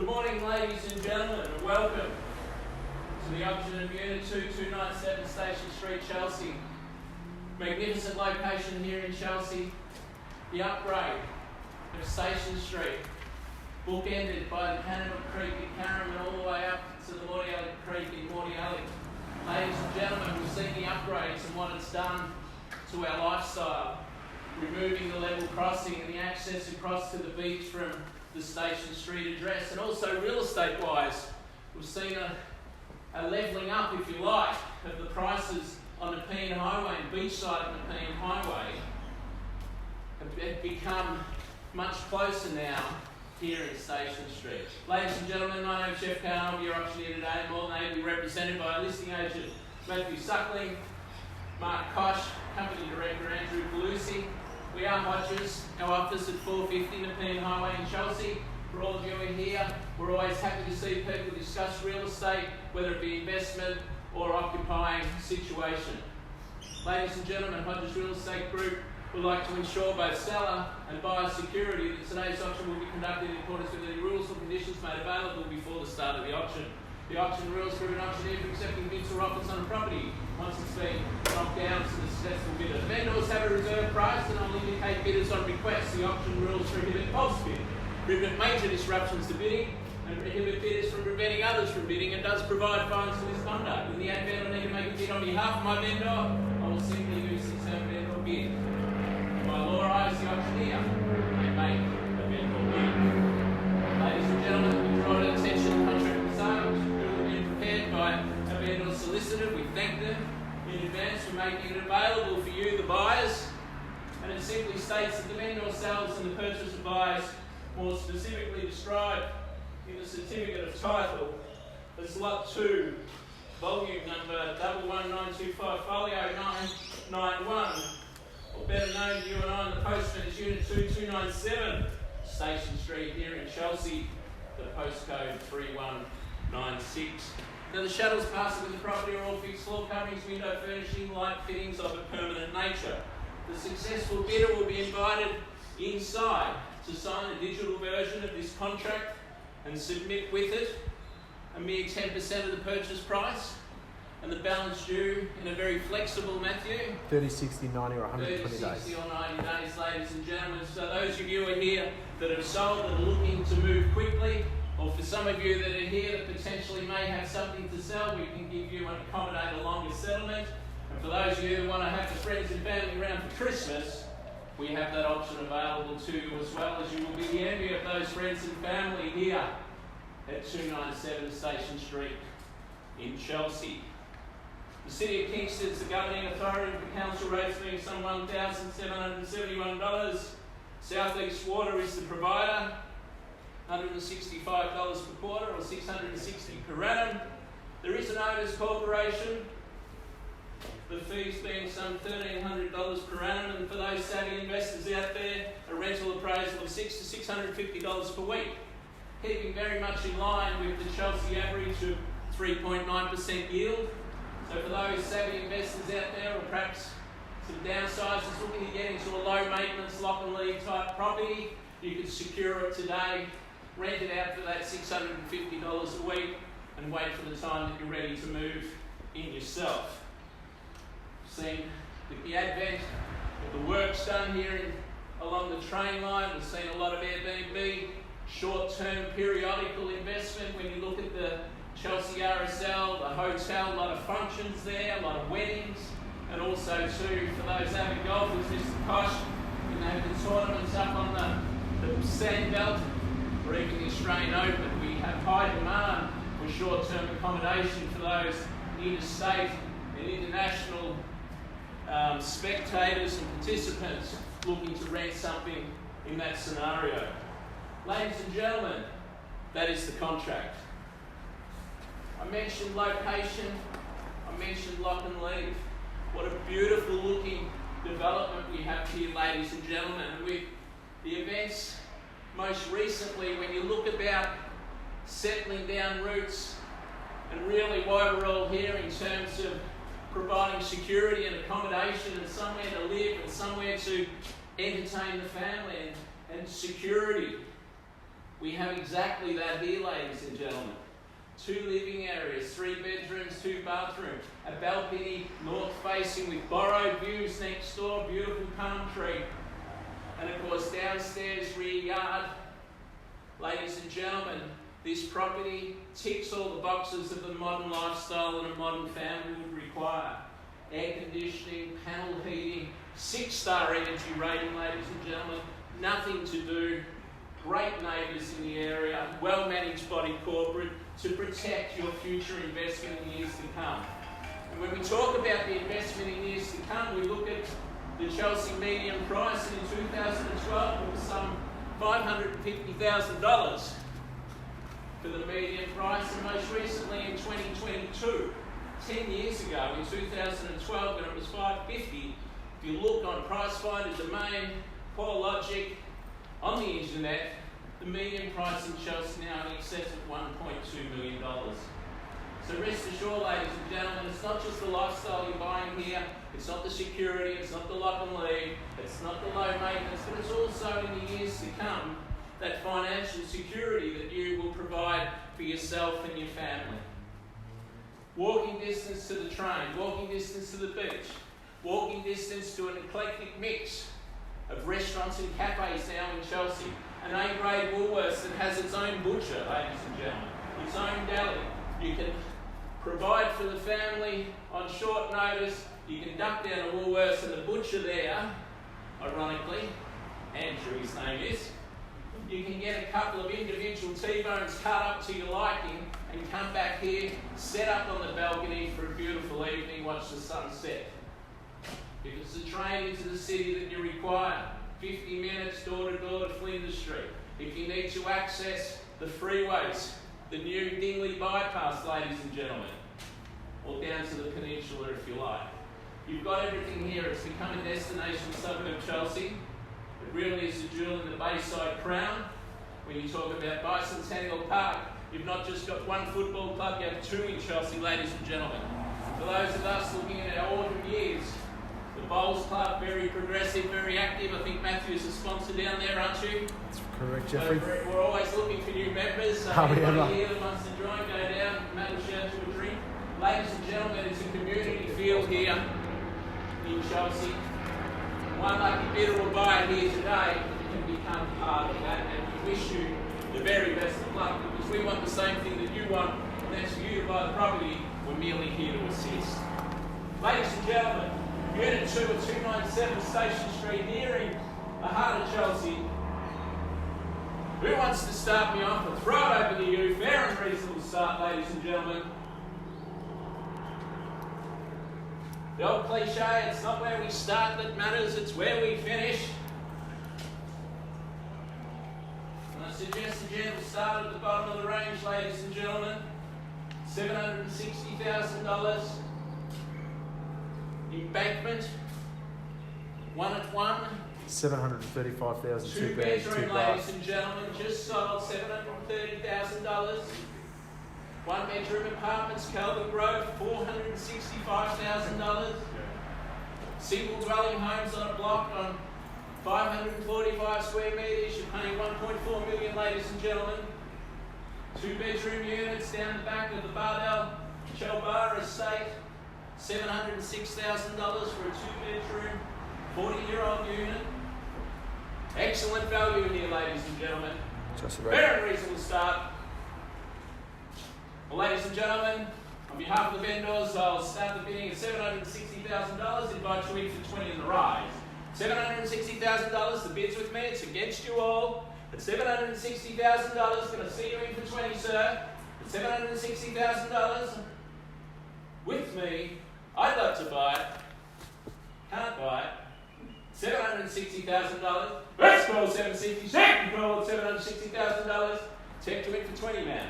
morning, ladies and gentlemen, and welcome to the auction of Unit 2297 Station Street, Chelsea. Magnificent location here in Chelsea. The upgrade of Station Street, bookended by the Canada Creek at Carriman all the way up to the Mordialloc Creek in Mordialloc. Ladies and gentlemen, we've seen the upgrades and what it's done to our lifestyle, removing the level crossing and the access across to the beach from the Station Street address, and also real estate wise, we've seen a levelling up, if you like, of the prices on the Nepean Highway and beachside of the Nepean Highway have become much closer now here in Station Street. Ladies and gentlemen, my name is Jeff Cowan. I'll be your auctioneer today. I'm more than ably represented by listing agent Matthew Suckling, Mark Kosh, company director Andrew Pelusi. We are Hodges, our office at 450 Nepean Highway in Chelsea. For all of you who are here, we're always happy to see people discuss real estate, whether it be investment or occupying situation. Ladies and gentlemen, Hodges Real Estate Group would like to ensure both seller and buyer security that today's auction will be conducted in accordance with any rules or conditions made available before the start of the auction. The auction rules for an auctioneer for accepting bids or offers on a property once it's been knocked down to the successful bidder. Vendors have a reserve price and only indicate bidders on request. The auction rules prohibit false bid, prohibit major disruptions to bidding, and prohibit bidders from preventing others from bidding, and does provide fines for misconduct. In the event I need to make a bid on behalf of my vendor, I will simply use the term vendor bid. By law, I, as the auctioneer, may make a vendor bid. Ladies and gentlemen, we draw to attention the contract of sale, which will be prepared by a vendor solicitor. We thank them in advance for making it available for you, the buyers. And it simply states that the vendor sells and the purchaser buys, more specifically described in the certificate of title as Lot 2, volume number 11925, folio 991, or better known to you and I in the postman as Unit 2297, Station Street here in Chelsea, the postcode 3196. Now the shutters passing with the property are all fixed floor coverings, window furnishing, light fittings of a permanent nature. The successful bidder will be invited inside to sign a digital version of this contract and submit with it a mere 10% of the purchase price, and the balance due in a very flexible, Matthew? 30, 60, 90 or 120 30, days. 60 or 90 days, ladies and gentlemen. So those of you who are here that have sold and are looking to move quickly, or for some of you that are here that potentially may have something to sell, we can give you and accommodate a longer settlement. And for those of you who want to have the friends and family around for Christmas, we have that option available to you, as well as you will be the envy of those friends and family here at 297 Station Street in Chelsea. The City of Kingston is the governing authority with the council rates being some $1,771. South East Water is the provider, $165 per quarter or $660 per annum. There is an owners corporation, the fees being some $1,300 per annum, and for those savvy investors out there, a rental appraisal of $600 to $650 per week, keeping very much in line with the Chelsea average of 3.9% yield. So for those savvy investors out there, or perhaps some downsizers looking to get into a low maintenance lock and leave type property, you could secure it today, rent it out for that $650 a week, and wait for the time that you're ready to move in yourself. Seen with the advent of the works done here along the train line, we've seen a lot of Airbnb, short-term periodical investment. When you look at the Chelsea RSL, the hotel, a lot of functions there, a lot of weddings, and also too, for those avid golfers, Mr. Kosh, you know, the tournaments up on the sand belt, or even the Australian Open. We have high demand for short-term accommodation for those interstate and international spectators and participants looking to rent something in that scenario. Ladies and gentlemen, that is the contract. I mentioned location, I mentioned lock and leave. What a beautiful looking development we have here, ladies and gentlemen. And with the events most recently, when you look about settling down roots and really why we're all here in terms of providing security and accommodation and somewhere to live and somewhere to entertain the family and security. We have exactly that here, ladies and gentlemen. 2 living areas, 3 bedrooms, 2 bathrooms, a balcony north facing with borrowed views next door, beautiful palm tree, and of course downstairs rear yard. Ladies and gentlemen, this property ticks all the boxes of the modern lifestyle and a modern family would require. Air conditioning, panel heating, 6-star energy rating, ladies and gentlemen, nothing to do, great neighbours in the area, well-managed body corporate to protect your future investment in years to come. And when we talk about the investment in years to come, we look at the Chelsea median price, and in 2012 it was some $550,000 for the median price, and most recently in 2022, 10 years ago in 2012 when it was $550, if you look on Pricefinder, Domain, CoreLogic, on the internet, the median price in Chelsea now in excess of $1.2 million. So rest assured, ladies and gentlemen, it's not just the lifestyle you're buying here, it's not the security, it's not the lock and leave, it's not the low maintenance, but it's also in the years to come that financial security that you will provide for yourself and your family. Walking distance to the train, walking distance to the beach, walking distance to an eclectic mix of restaurants and cafes now in Chelsea, an A-grade Woolworths that has its own butcher, ladies and gentlemen, its own deli. You can provide for the family on short notice. You can duck down to Woolworths and the butcher there, ironically, Andrew his name is, you can get a couple of individual T-bones cut up to your liking and come back here, set up on the balcony for a beautiful evening, watch the sunset. If it's a train into the city that you require, 50 minutes door to door to Flinders Street. If you need to access the freeways, the new Dingley bypass, ladies and gentlemen, or down to the peninsula if you like. You've got everything here. It's become a destination suburb of Chelsea. It really is a jewel in the Bayside crown. When you talk about Bicentennial Park, you've not just got one football club, you have 2 in Chelsea, ladies and gentlemen. For those of us looking at our autumn years, the Bowls Club, very progressive, very active. I think Matthew's a sponsor down there, aren't you? That's correct, Jeffrey. We're always looking for new members. Anybody here that wants to join, go down, Matt will shout to a drink. Ladies and gentlemen, it's a community feel here in Chelsea. One lucky bidder will buy it here today and become part of that, and we wish you the very best of luck, because we want the same thing that you want, and that's for you to buy the property. We're merely here to assist. Ladies and gentlemen, Unit 2 at 297 Station Street here in the heart of Chelsea. Who wants to start me off? I'll throw it over to you. Fair and reasonable start, ladies and gentlemen. The old cliche, it's not where we start that matters, it's where we finish. And I suggest a gentle start at the bottom of the range, ladies and gentlemen. $760,000. Embankment, 1 at 1. 735,000. 2 bedroom, ladies and gentlemen, just sold $730,000. 1 bedroom apartments, Kelvin Grove, $465,000. Single dwelling homes on a block on 545 square metres, you're paying $1.4 million, ladies and gentlemen. 2 bedroom units down the back of the Bardell Chelbara estate, $706,000 for a 2-bedroom, 40-year-old unit. Excellent value here, ladies and gentlemen. Very reasonable start. Well, ladies and gentlemen, on behalf of the vendors, I'll start the bidding at $760,000. Invite you in for 20 in the rise. $760,000. The bid's with me. It's against you all. At $760,000, going to see you in for 20, sir. At $760,000, with me, I'd love to buy it. Can't buy it. $760,000. Let's call $760,000. Second call at $760,000. Take to it for 20 now.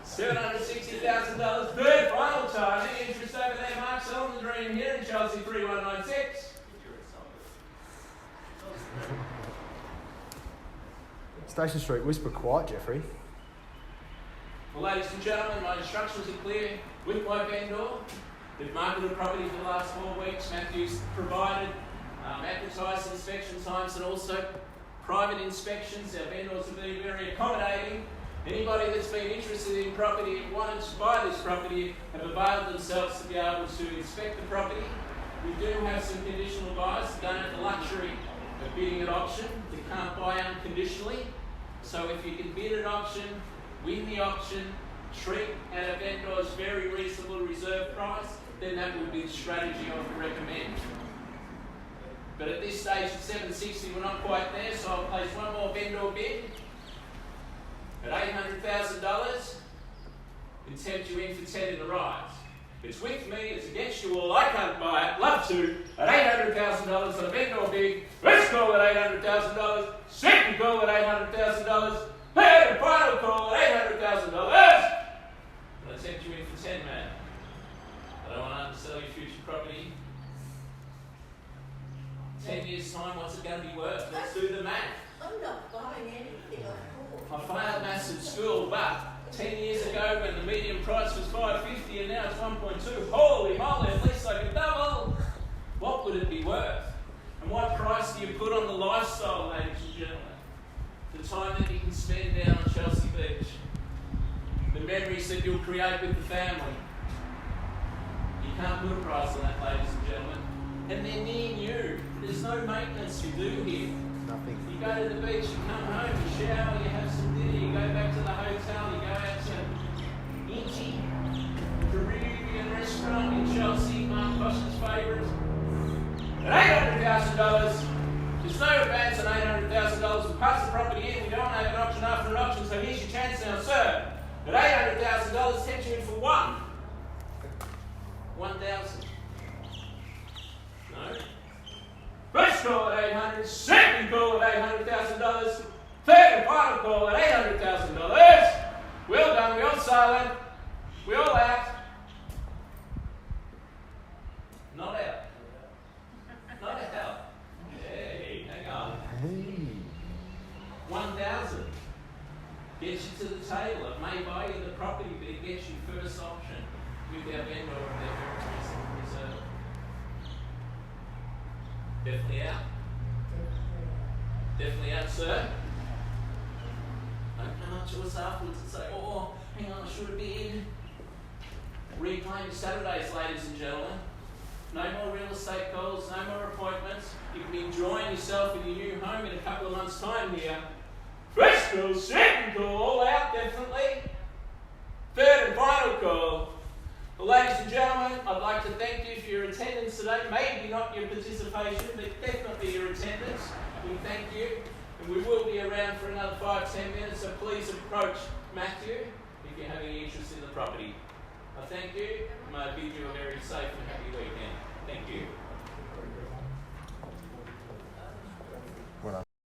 $760,000. Third final time. Any interest over there, Mark? Selling the dream here in Chelsea 3196. Station Street Whisper quiet, Jeffrey. Well, ladies and gentlemen, my instructions are clear with my vendor. We've marketed the property for the last 4 weeks. Matthew's provided Advertised inspection times and also private inspections. Our vendors have been very accommodating. Anybody that's been interested in property and wanted to buy this property have availed themselves to be able to inspect the property. We do have some conditional buyers that don't have the luxury of bidding at auction. They can't buy unconditionally. So if you can bid at auction, win the auction, treat at a vendor's very reasonable reserve price, then that would be the strategy I would recommend. But at this stage at 760, we're not quite there, so I'll place one more vendor bid at $800,000 and tempt you in for 10 in the rise. It's with me, it's against you all, I can't buy it, love to, at $800,000 on a vendor bid. Let's call it $800,000, second call at $800,000, third and final call at $800,000. And I tempt you in for 10, man. I don't want to undersell your future property. 10 years' time, what's it going to be worth? Let's do the math. I'm not buying anything at all. I failed maths at school, but 10 years ago when the median price was $5.50 and now it's 1.2, holy moly, at least I can double. What would it be worth? And what price do you put on the lifestyle, ladies and gentlemen? The time that you can spend down on Chelsea Beach. The memories that you'll create with the family. You can't put a price on that, ladies and gentlemen. And they're near you. There's no maintenance to do here. Nothing. You go to the beach, you come home, you shower, you have some dinner, you go back to the hotel, you go out to Inchi, Caribbean restaurant in Chelsea, Mark Costa's favourite. At $800,000, there's no advance on $800,000. We pass the property in, we don't have an auction after an auction, so here's your chance now, sir. At $800,000, tempt you in for $1,000. No. First call at $800,000, second call at $800,000, third and final call at $800,000. Well done, we all silent, we all out. Not out. Not out. Hey, hang on. Hey. 1,000 gets you to the table. It may buy you the property, but it gets you first option with our vendor and their very reasonable reserve. Definitely out. Definitely out, sir. Don't come up to us afterwards and say, oh, hang on, I should have been. Reclaim your Saturdays, ladies and gentlemen. No more real estate calls, no more appointments. You can be enjoying yourself in your new home in a couple of months' time here. First call, second call, all out, definitely. Third and final call. Well, ladies and gentlemen, I'd like to thank you for your attendance today. Maybe not your participation, but definitely your attendance. We thank you, and we will be around for another 5-10 minutes, so please approach Matthew if you have any interest in the property. I thank you, and I bid you a very safe and happy weekend. Thank you.